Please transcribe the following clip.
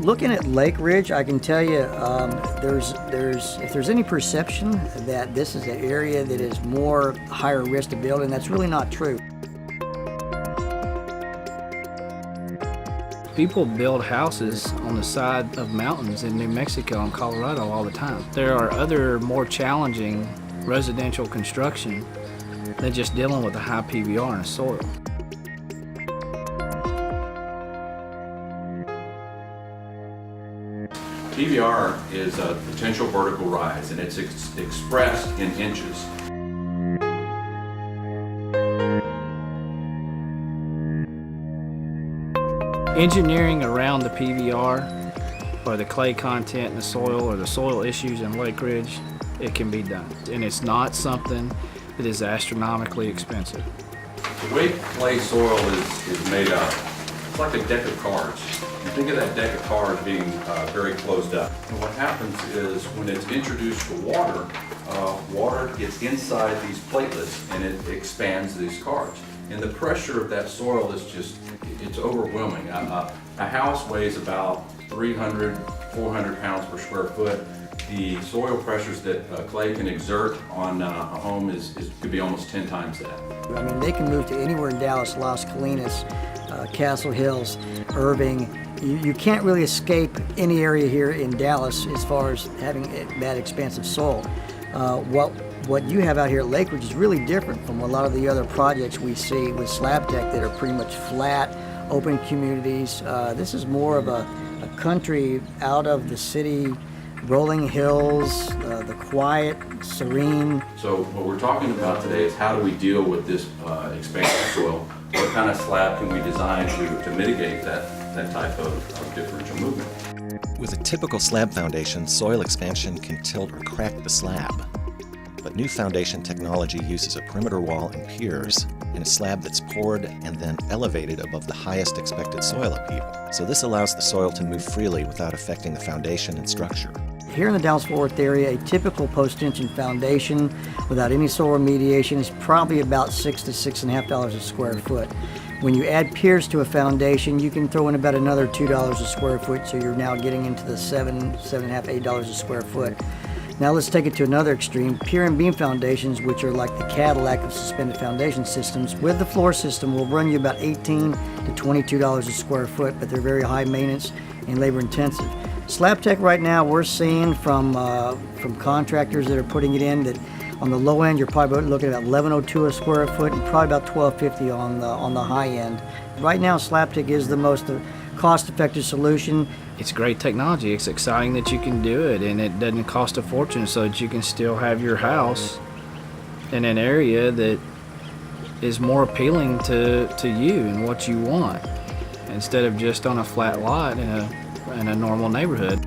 Looking at Lake Ridge, I can tell you if there's any perception that this is an area that is more higher risk to build, and that's really not true. People build houses on the side of mountains in New Mexico and Colorado all the time. There are other more challenging residential construction than just dealing with a high PVR in a soil. PVR is a potential vertical rise, and it's expressed in inches. Engineering around the PVR or the clay content in the soil or the soil issues in Lake Ridge, it can be done. And it's not something that is astronomically expensive. The way clay soil is made up, it's like a deck of cards. You think of that deck of cards being very closed up. And what happens is when it's introduced to water, water gets inside these platelets and it expands these cards. And the pressure of that soil is it's overwhelming. A house weighs about 300, 400 pounds per square foot. The soil pressures that clay can exert on a home could be almost 10 times that. I mean, they can move to anywhere in Dallas, Las Colinas, Castle Hills, Irving. You can't really escape any area here in Dallas as far as having that expansive soil. What you have out here at Lake Ridge is really different from a lot of the other projects we see with Slab Tech that are pretty much flat, open communities. This is more of a country out of the city, rolling hills, the quiet, serene. So what we're talking about today is how do we deal with this expansive soil? What kind of slab can we design to mitigate that type of differential movement? With a typical slab foundation, soil expansion can tilt or crack the slab. But new foundation technology uses a perimeter wall and piers in a slab that's poured and then elevated above the highest expected soil upheaval. So this allows the soil to move freely without affecting the foundation and structure. Here in the Dallas-Fort Worth area, a typical post-tension foundation without any soil remediation is probably about $6 to $6.50 a square foot. When you add piers to a foundation, you can throw in about another $2 a square foot, so you're now getting into the $7, $7.50, $8 a square foot. Now let's take it to another extreme. Pier and beam foundations, which are like the Cadillac of suspended foundation systems, with the floor system will run you about $18 to $22 a square foot, but they're very high maintenance and labor intensive. Slab Tech right now, we're seeing from contractors that are putting it in that on the low end, you're probably looking at $11.02 a square foot and probably about $12.50 on the high end. Right now, Slab Tech is the most cost-effective solution. It's great technology. It's exciting that you can do it, and it doesn't cost a fortune, so that you can still have your house in an area that is more appealing to you and what you want, instead of just on a flat lot in a normal neighborhood.